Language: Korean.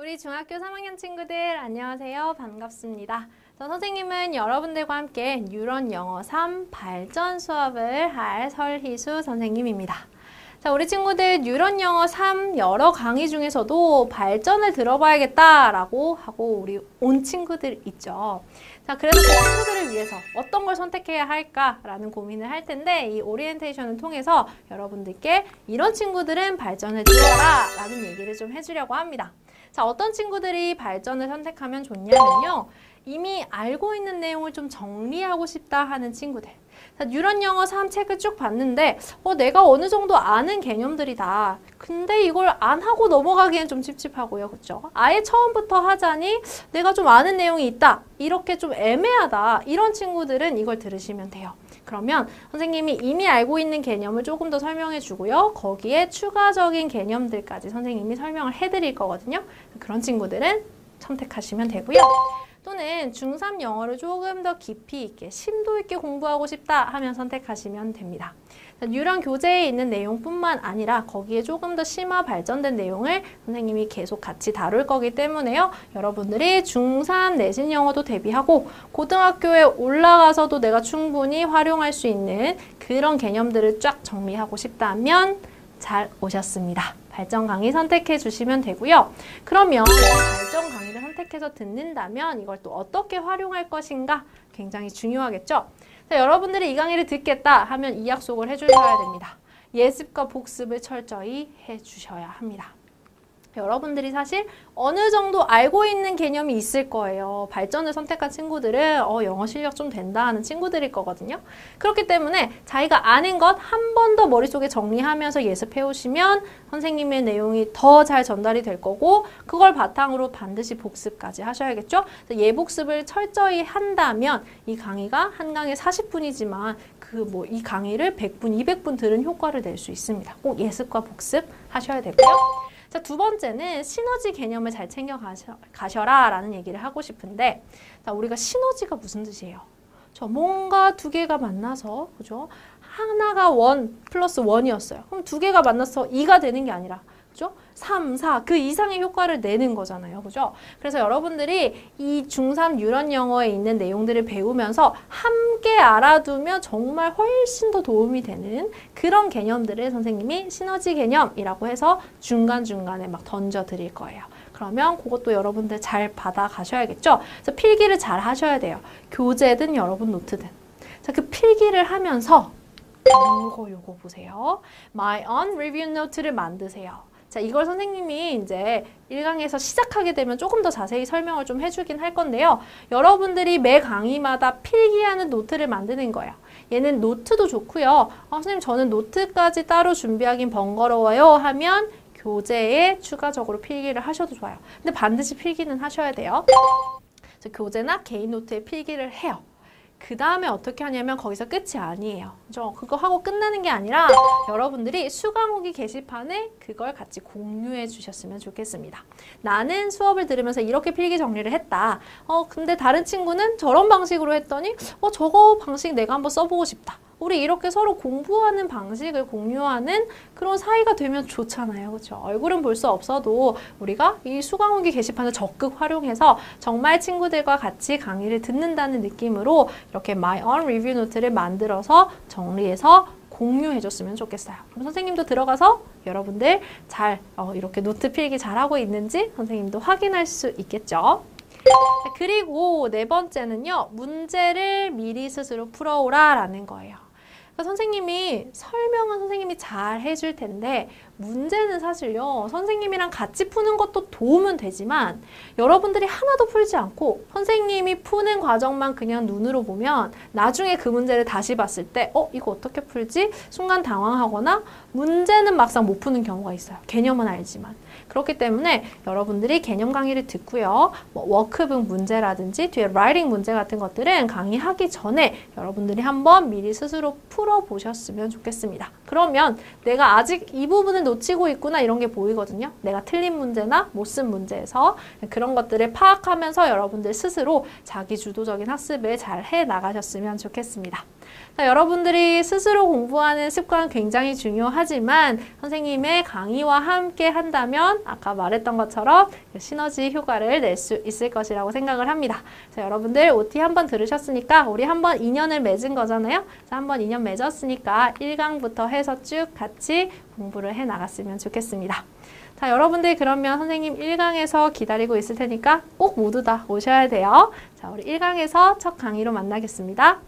우리 중학교 3학년 친구들 안녕하세요. 반갑습니다. 저 선생님은 여러분들과 함께 뉴런 영어 3 발전 수업을 할 설희수 선생님입니다. 자, 우리 친구들 뉴런 영어 3 여러 강의 중에서도 발전을 들어봐야겠다라고 하고 우리 온 친구들 있죠. 자, 그래서 그 친구들을 위해서 어떤 걸 선택해야 할까라는 고민을 할 텐데 이 오리엔테이션을 통해서 여러분들께 이런 친구들은 발전을 들어라 라는 얘기를 좀 해주려고 합니다. 자, 어떤 친구들이 발전을 선택하면 좋냐면요. 이미 알고 있는 내용을 좀 정리하고 싶다 하는 친구들. 자, 뉴런 영어 3 책을 쭉 봤는데 내가 어느 정도 아는 개념들이다. 근데 이걸 안 하고 넘어가기엔 좀 찝찝하고요. 그렇죠? 아예 처음부터 하자니 내가 좀 아는 내용이 있다. 이렇게 좀 애매하다. 이런 친구들은 이걸 들으시면 돼요. 그러면 선생님이 이미 알고 있는 개념을 조금 더 설명해 주고요. 거기에 추가적인 개념들까지 선생님이 설명을 해드릴 거거든요. 그런 친구들은 선택하시면 되고요. 또는 중3 영어를 조금 더 깊이 있게, 심도 있게 공부하고 싶다 하면 선택하시면 됩니다. 뉴런 교재에 있는 내용뿐만 아니라 거기에 조금 더 심화 발전된 내용을 선생님이 계속 같이 다룰 거기 때문에요. 여러분들이 중3 내신 영어도 대비하고 고등학교에 올라가서도 내가 충분히 활용할 수 있는 그런 개념들을 쫙 정리하고 싶다면 잘 오셨습니다. 발전 강의 선택해 주시면 되고요. 그러면 발전 강의를 선택해서 듣는다면 이걸 또 어떻게 활용할 것인가 굉장히 중요하겠죠? 자, 여러분들이 이 강의를 듣겠다 하면 이 약속을 해주셔야 됩니다. 예습과 복습을 철저히 해주셔야 합니다. 여러분들이 사실 어느 정도 알고 있는 개념이 있을 거예요. 발전을 선택한 친구들은 영어 실력 좀 된다 하는 친구들일 거거든요. 그렇기 때문에 자기가 아는 것 한 번 더 머릿속에 정리하면서 예습해 오시면 선생님의 내용이 더 잘 전달이 될 거고 그걸 바탕으로 반드시 복습까지 하셔야겠죠. 예복습을 철저히 한다면 이 강의가 한 강에 40분이지만 이 강의를 100분, 200분 들은 효과를 낼 수 있습니다. 꼭 예습과 복습 하셔야 되고요. 자, 두 번째는 시너지 개념을 잘 챙겨 가셔라 라는 얘기를 하고 싶은데 자, 우리가 시너지가 무슨 뜻이에요? 뭔가 두 개가 만나서 그죠? 하나가 1 플러스 1이었어요. 그럼 두 개가 만나서 2가 되는 게 아니라 그죠? 3, 4 그 이상의 효과를 내는 거잖아요. 그죠? 그래서 여러분들이 이 중3 뉴런 영어에 있는 내용들을 배우면서 함께 알아두면 정말 훨씬 더 도움이 되는 그런 개념들을 선생님이 시너지 개념이라고 해서 중간중간에 막 던져 드릴 거예요. 그러면 그것도 여러분들 잘 받아 가셔야겠죠? 그래서 필기를 잘 하셔야 돼요. 교재든 여러분 노트든. 자, 그 필기를 하면서 요거 보세요. My own review note를 만드세요. 자, 이걸 선생님이 이제 1강에서 시작하게 되면 조금 더 자세히 설명을 좀 해주긴 할 건데요. 여러분들이 매 강의마다 필기하는 노트를 만드는 거예요. 얘는 노트도 좋고요. 선생님 저는 노트까지 따로 준비하긴 번거로워요 하면 교재에 추가적으로 필기를 하셔도 좋아요. 근데 반드시 필기는 하셔야 돼요. 교재나 개인 노트에 필기를 해요. 그 다음에 어떻게 하냐면 거기서 끝이 아니에요. 그죠? 그거 하고 끝나는 게 아니라 여러분들이 수강 후기 게시판에 그걸 같이 공유해 주셨으면 좋겠습니다. 나는 수업을 들으면서 이렇게 필기 정리를 했다. 근데 다른 친구는 저런 방식으로 했더니 저거 방식 내가 한번 써보고 싶다. 우리 이렇게 서로 공부하는 방식을 공유하는 그런 사이가 되면 좋잖아요. 그렇죠? 얼굴은 볼 수 없어도 우리가 이 수강 후기 게시판을 적극 활용해서 정말 친구들과 같이 강의를 듣는다는 느낌으로 이렇게 My Own Review 노트를 만들어서 정리해서 공유해줬으면 좋겠어요. 그럼 선생님도 들어가서 여러분들 잘 이렇게 노트 필기 잘하고 있는지 선생님도 확인할 수 있겠죠. 그리고 네 번째는요. 문제를 미리 스스로 풀어오라 라는 거예요. 선생님이 설명은 선생님이 잘 해줄 텐데 문제는 사실요. 선생님이랑 같이 푸는 것도 도움은 되지만 여러분들이 하나도 풀지 않고 선생님이 푸는 과정만 그냥 눈으로 보면 나중에 그 문제를 다시 봤을 때 이거 어떻게 풀지? 순간 당황하거나 문제는 막상 못 푸는 경우가 있어요. 개념은 알지만. 그렇기 때문에 여러분들이 개념 강의를 듣고요. 워크북 문제라든지 뒤에 라이팅 문제 같은 것들은 강의하기 전에 여러분들이 한번 미리 스스로 풀어보셨으면 좋겠습니다. 그러면 내가 아직 이 부분을 놓치고 있구나 이런 게 보이거든요. 내가 틀린 문제나 못 쓴 문제에서 그런 것들을 파악하면서 여러분들 스스로 자기 주도적인 학습을 잘 해 나가셨으면 좋겠습니다. 자, 여러분들이 스스로 공부하는 습관 굉장히 중요하지만 선생님의 강의와 함께 한다면 아까 말했던 것처럼 시너지 효과를 낼 수 있을 것이라고 생각을 합니다. 자, 여러분들 OT 한번 들으셨으니까 우리 한번 인연을 맺은 거잖아요. 자, 한번 인연 맺었으니까 1강부터 해서 쭉 같이 공부를 해 나갔으면 좋겠습니다. 자, 여러분들 그러면 선생님 1강에서 기다리고 있을 테니까 꼭 모두 다 오셔야 돼요. 자, 우리 1강에서 첫 강의로 만나겠습니다.